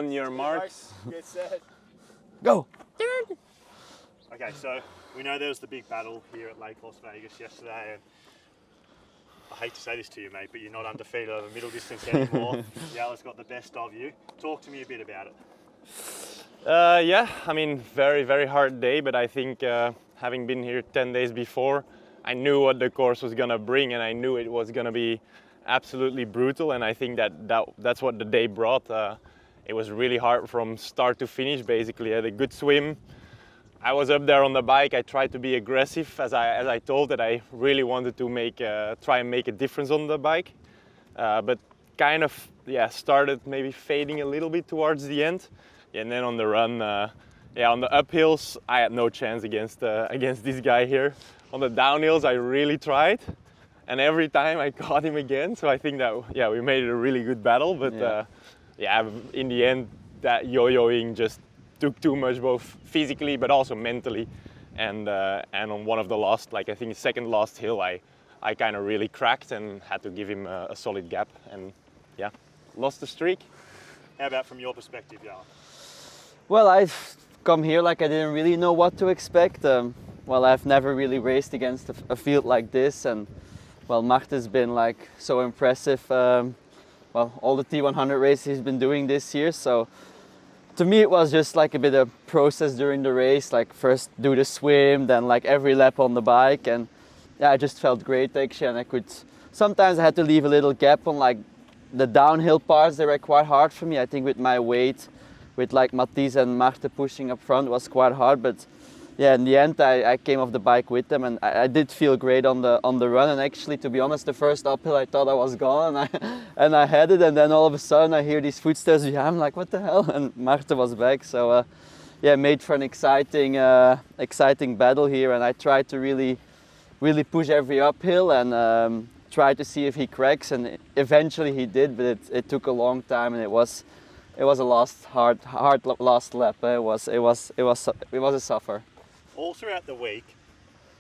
On your marks. Get set. Go! Okay, so we know there was the big battle here at Lake Las Vegas yesterday, and I hate to say this to you, mate, but you're not undefeated over middle distance anymore. Jelle's got the best of you. Talk to me a bit about it. Yeah, I mean, very, very hard day, but I think having been here 10 days before, I knew what the course was gonna bring, and I knew it was gonna be absolutely brutal, and I think that's what the day brought. It was really hard from start to finish, basically. I had a good swim. I was up there on the bike. I tried to be aggressive, as I told that I really wanted to try and make a difference on the bike, but kind of started maybe fading a little bit towards the end. And then on the run, on the uphills, I had no chance against this guy here. On the downhills, I really tried, and every time I caught him again. So I think that we made it a really good battle. But in the end, that yo-yoing just took too much, both physically but also mentally. And on one of the last, I think the second last hill, I kind of really cracked and had to give him a solid gap, and lost the streak. How about from your perspective, Jelle? Well, I've come here I didn't really know what to expect. I've never really raced against a field like this, and Marten's been so impressive. All the T100 races he's been doing this year. So to me, it was just a bit of process during the race. First do the swim, then every lap on the bike, and I just felt great actually. And sometimes I had to leave a little gap on the downhill parts. They were quite hard for me. I think with my weight, with Mathies and Marten pushing up front, was quite hard. But in the end, I came off the bike with them, and I did feel great on the run. And actually, to be honest, the first uphill I thought I was gone, and I had it. And then all of a sudden, I hear these footsteps behind. I'm like, what the hell? And Marten was back. So made for an exciting battle here. And I tried to really push every uphill and try to see if he cracks. And eventually he did, but it took a long time, and it was a hard last lap. It was a suffer. All throughout the week,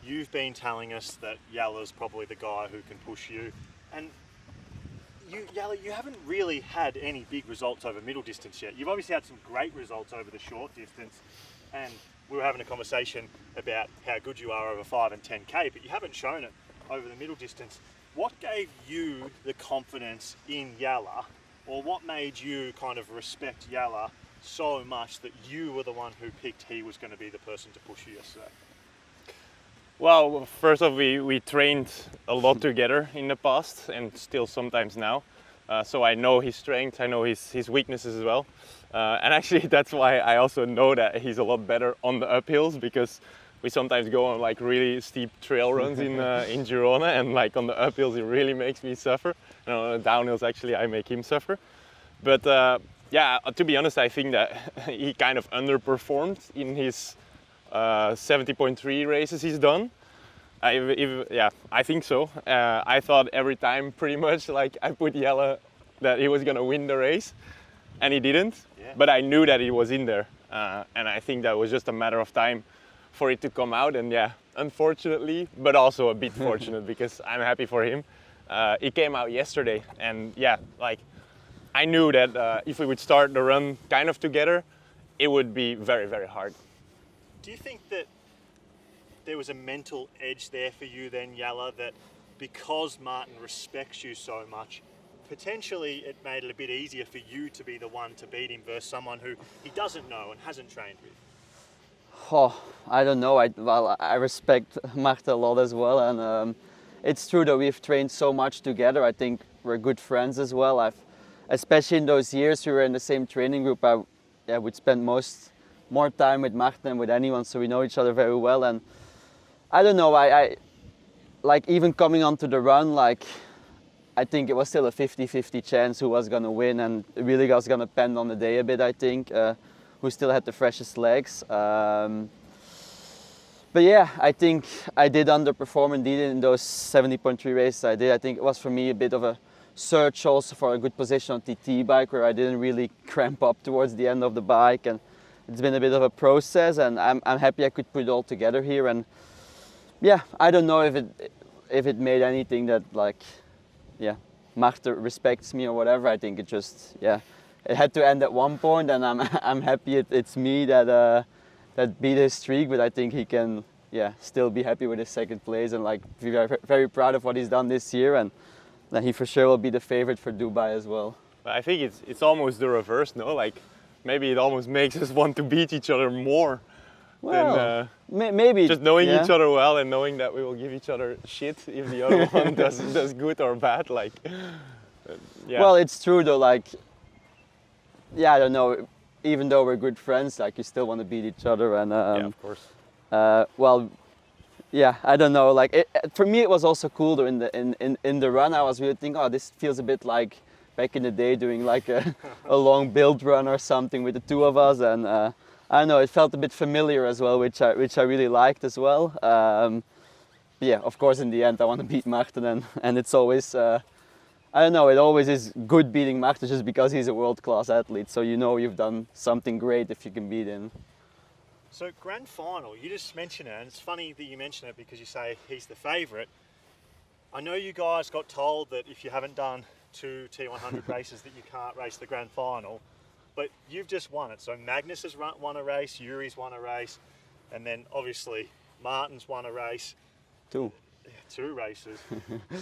you've been telling us that Jelle's probably the guy who can push you, and Jelle, you haven't really had any big results over middle distance yet. You've obviously had some great results over the short distance, and we were having a conversation about how good you are over 5 and 10K, but you haven't shown it over the middle distance. What gave you the confidence in Jelle, or what made you kind of respect Jelle so much that you were the one who picked he was going to be the person to push you yesterday? Well, first off, we trained a lot together in the past, and still sometimes now. So I know his strengths, I know his weaknesses as well. And actually that's why I also know that he's a lot better on the uphills, because we sometimes go on really steep trail runs in Girona, and on the uphills it really makes me suffer. And on the downhills actually I make him suffer. But to be honest, I think that he kind of underperformed in his 70.3 races he's done. I think so. I thought every time pretty much I put Jelle that he was gonna win the race, and he didn't. Yeah. But I knew that he was in there, and I think that was just a matter of time for it to come out. And unfortunately, but also a bit fortunate, because I'm happy for him. It came out yesterday, and I knew that if we would start the run kind of together, it would be very, very hard. Do you think that there was a mental edge there for you then, Jelle, that because Marten respects you so much, potentially it made it a bit easier for you to be the one to beat him versus someone who he doesn't know and hasn't trained with? Oh, I don't know. I respect Marten a lot as well, and it's true that we've trained so much together. I think we're good friends as well. Especially in those years we were in the same training group, I would spend more time with Marten than with anyone, so we know each other very well. And I don't know, I even coming onto the run, I think it was still a 50-50 chance who was gonna win, and it really was gonna depend on the day a bit, I think, who still had the freshest legs. But I think I did underperform indeed in those 70.3 races I did. I think it was for me a bit of a search also for a good position on TT bike, where I didn't really cramp up towards the end of the bike, and it's been a bit of a process, and I'm happy I could put it all together here. And I don't know if it made anything that Marten respects me or whatever. I think it just it had to end at one point, and I'm happy it's me that beat his streak. But I think he can still be happy with his second place and like be very, very proud of what he's done this year, and then he for sure will be the favorite for Dubai as well. I think it's almost the reverse, no? Like maybe it almost makes us want to beat each other more. Well, maybe just knowing each other well and knowing that we will give each other shit if the other one does good or bad. Like, Well, it's true though. Like, I don't know. Even though we're good friends, like you still want to beat each other. And of course. I don't know. Like for me, it was also cool though. In the run, I was really thinking, oh, this feels a bit like back in the day doing like a long build run or something with the two of us, and I don't know, it felt a bit familiar as well, which I really liked as well. Of course, in the end, I want to beat Marten, and it's always, I don't know, it always is good beating Marten just because he's a world-class athlete. So you know you've done something great if you can beat him. So grand final, you just mentioned it, and it's funny that you mention it because you say he's the favourite. I know you guys got told that if you haven't done 2 T100 races that you can't race the grand final, but you've just won it. So Magnus has won a race, Yuri's won a race, and then obviously Martin's won a race. 2. Yeah, 2 races.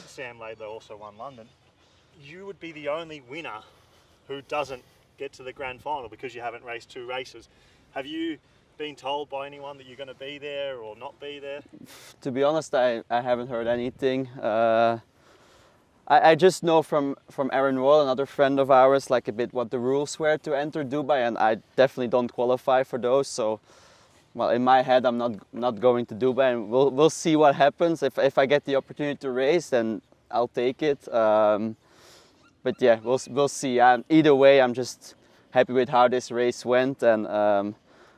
Sam Laidlaw also won London. You would be the only winner who doesn't get to the grand final because you haven't raced 2 races. Have you been told by anyone that you're going to be there or not be there? To be honest, I haven't heard anything. I just know from Aaron Royal, another friend of ours, like a bit what the rules were to enter Dubai, and I definitely don't qualify for those. So, well, in my head, I'm not going to Dubai, and we'll see what happens. If I get the opportunity to race, then I'll take it. But yeah, we'll see. Either way, I'm just happy with how this race went, and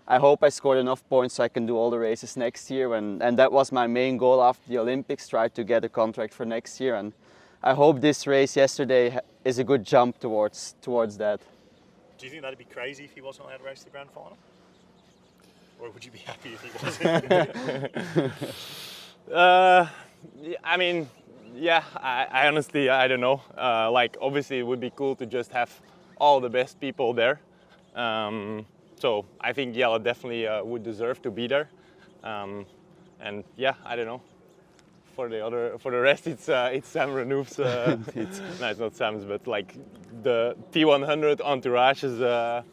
I hope I scored enough points so I can do all the races next year. And that was my main goal after the Olympics, try to get a contract for next year. And I hope this race yesterday is a good jump towards that. Do you think that'd be crazy if he wasn't allowed to race the grand final? Or would you be happy if he wasn't? I mean, I honestly, I don't know. Like, obviously it would be cool to just have all the best people there. So I think Jelle definitely would deserve to be there. And yeah, I don't know. For the rest, it's Sam Renouf's. No, it's not Sam's, but like the T100 entourage is a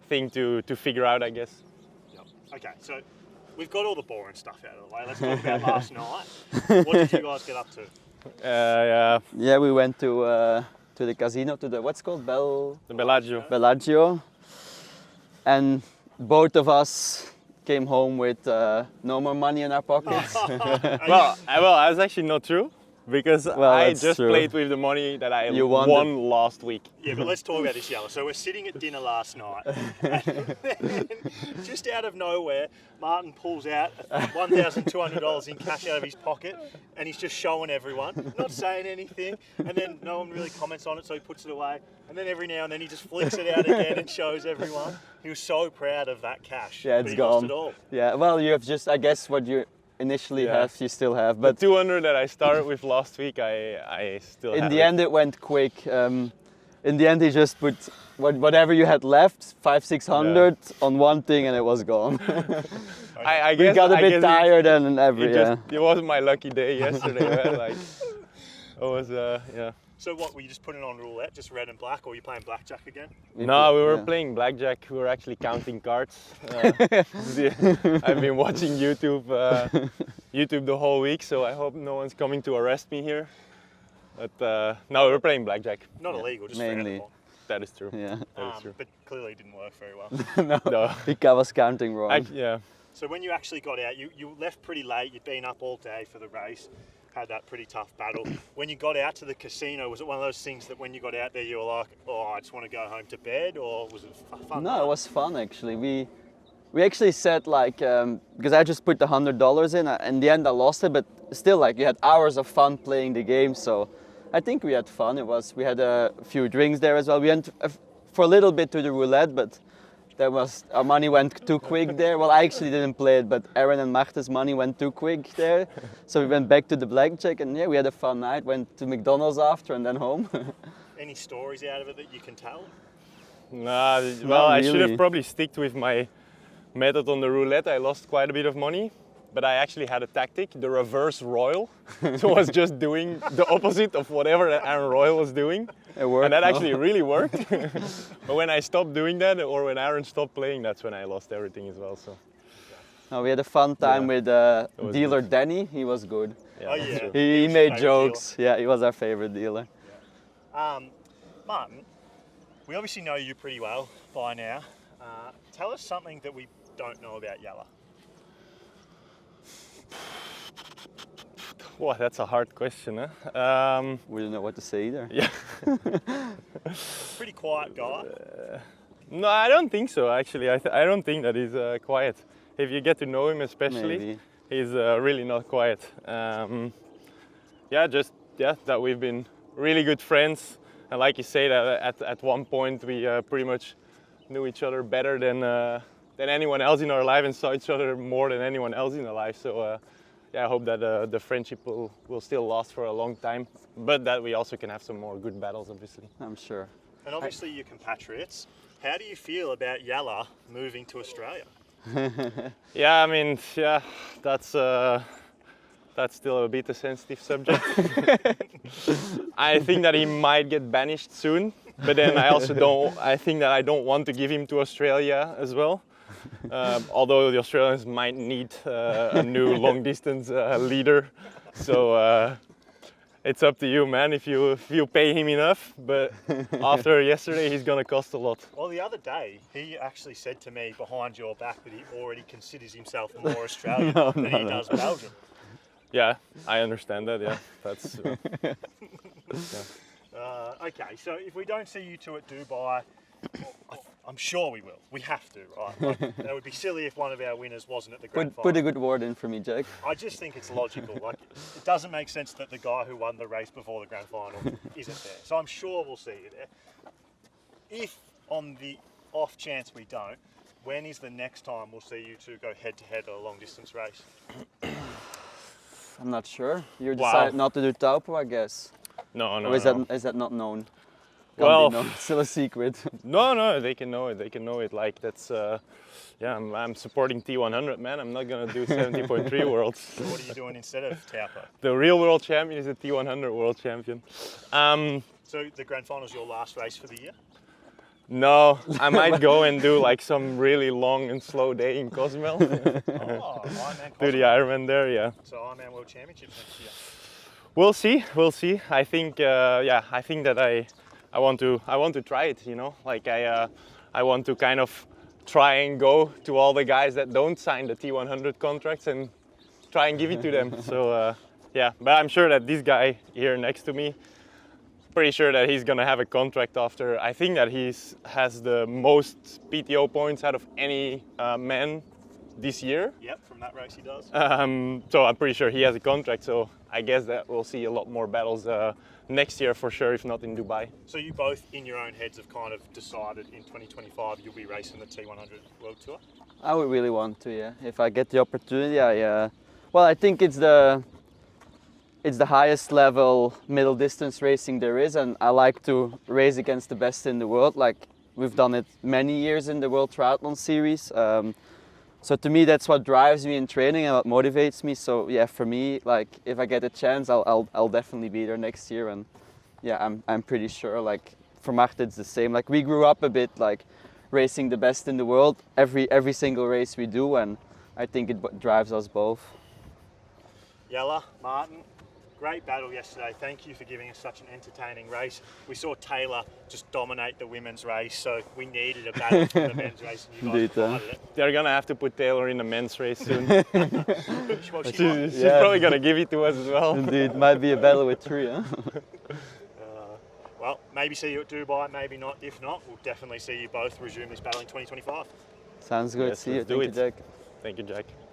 thing to figure out, I guess. Yep. Okay, so we've got all the boring stuff out of the way. Let's talk about last night. What did you guys get up to? Yeah, we went to the casino, to the what's it called, the Bellagio. Bellagio, and both of us came home with no more money in our pockets. Well, that's actually not true, because I just played with the money that I won last week. Yeah, but let's talk about this, Jelle. So we're sitting at dinner last night, and then, just out of nowhere, Marten pulls out $1,200 in cash out of his pocket, and he's just showing everyone, not saying anything, and then no one really comments on it, so he puts it away, and then every now and then he just flicks it out again and shows everyone. He was so proud of that cash. Yeah, it's gone. Lost it all. Yeah, well, you have just, I guess, what you initially have, you still have. But the 200 that I started with last week, I still have. In the end, it went quick. In the end, he just put whatever you had left, 500-600 on one thing, and it was gone. I guess we got a bit tired and it wasn't my lucky day yesterday. Right? Like, it was So what, were you just putting on roulette, just red and black, or were you playing blackjack again? No, we were playing blackjack. We were actually counting cards. I've been watching YouTube the whole week, so I hope no one's coming to arrest me here. But no, we were playing blackjack. Not illegal, just mainly. That is true. Yeah. That is true. But clearly it didn't work very well. No, I was counting wrong. So when you actually got out, you left pretty late. You'd been up all day for the race. Had that pretty tough battle. When you got out to the casino, was it one of those things that when you got out there you were like, oh, I just want to go home to bed, or was it fun? No, it was fun actually. We actually said like, because I just put the $100 in the end I lost it, but still like you had hours of fun playing the game, so I think we had fun. We had a few drinks there as well. We went for a little bit to the roulette, but our money went too quick there. Well, I actually didn't play it, but Aaron and Marten's money went too quick there. So we went back to the blackjack, and yeah, we had a fun night. Went to McDonald's after and then home. Any stories out of it that you can tell? Nah, well, Not I should really. have probably sticked with my method on the roulette. I lost quite a bit of money, but I actually had a tactic, the reverse Royal. So I was just doing the opposite of whatever that Aaron Royal was doing. It worked, And that no? actually really worked. But when I stopped doing that, or when Aaron stopped playing, that's when I lost everything as well. So No, we had a fun time Yeah. with was dealer good. Danny. He was good. yeah, Oh, that's yeah. true. He was your made favourite jokes. Yeah, he was our favorite dealer. Martin, we obviously know you pretty well by now. Tell us something that we don't know about Jelle. Wow, that's a hard question, huh? We don't know what to say either. Yeah. Pretty quiet guy. No, I don't think so. Actually, I don't think that he's quiet. If you get to know him, especially, Maybe. he's really not quiet. That we've been really good friends, and like you say, that at one point we pretty much knew each other better than anyone else in our life, and saw each other more than anyone else in our life. So. I hope that the friendship will still last for a long time, but that we also can have some more good battles, obviously. I'm sure. And obviously you're compatriots. How do you feel about Jelle moving to Australia? Yeah, I mean, that's still a bit a sensitive subject. I think that he might get banished soon, but then I think that I don't want to give him to Australia as well. Although the Australians might need a new long distance leader, so it's up to you, man. If you pay him enough, but after yesterday, he's gonna cost a lot. Well, the other day, he actually said to me behind your back that he already considers himself more Australian than he does Belgian. Yeah, I understand that. Yeah, that's. Okay, so if we don't see you two at Dubai, I'm sure we will. We have to, right? Like, that would be silly if one of our winners wasn't at the grand Put a final. good word in for me, Jack. I just think it's logical. Like, it doesn't make sense that the guy who won the race before the grand final isn't there. So I'm sure we'll see you there. If on the off chance we don't, when is the next time we'll see you two go head to head at a long distance race? I'm not sure. You Wow. decided not to do Taupo, I guess. No, Or is that not known? Can't Well, be known. It's still a secret. No, they can know it. They can know it. Like that's, I'm supporting T100, man. I'm not gonna do 70.3 worlds. So what are you doing instead of Taupo? The real world champion is the T100 world champion. So the grand final is your last race for the year? No, I might go and do like some really long and slow day in Cozumel. Oh, Ironman Do the Cosmo. Ironman there, yeah. So Ironman World Championships next year. We'll see. I think, I think that I want to try it. You know, like I want to kind of try and go to all the guys that don't sign the T100 contracts and try and give it to them. So but I'm sure that this guy here next to me, pretty sure that he's gonna have a contract after. I think that has the most PTO points out of any man this year. Yep, from that race he does. So I'm pretty sure he has a contract. So I guess that we'll see a lot more battles next year for sure, if not in Dubai. So you both, in your own heads, have kind of decided in 2025 you'll be racing the T100 World Tour? I would really want to, yeah. If I get the opportunity, I think it's the highest level middle distance racing there is, and I like to race against the best in the world. Like we've done it many years in the World Triathlon Series. So to me, that's what drives me in training and what motivates me. So yeah, for me, like if I get a chance, I'll definitely be there next year. And yeah, I'm pretty sure. Like for Marten, it's the same. Like we grew up a bit like racing the best in the world every single race we do, and I think it drives us both. Jelle, Martin, great battle yesterday. Thank you for giving us such an entertaining race. We saw Taylor just dominate the women's race, so we needed a battle for the men's race, and you guys Indeed, provided it. They're gonna have to put Taylor in the men's race soon. Well, she won. She's probably gonna give it to us as well. Indeed, might be a battle with three, huh? Well, maybe see you at Dubai, maybe not. If not, we'll definitely see you both resume this battle in 2025. Sounds good. Yes, See you. let's do Thank you, it. Jack. Thank you, Jack.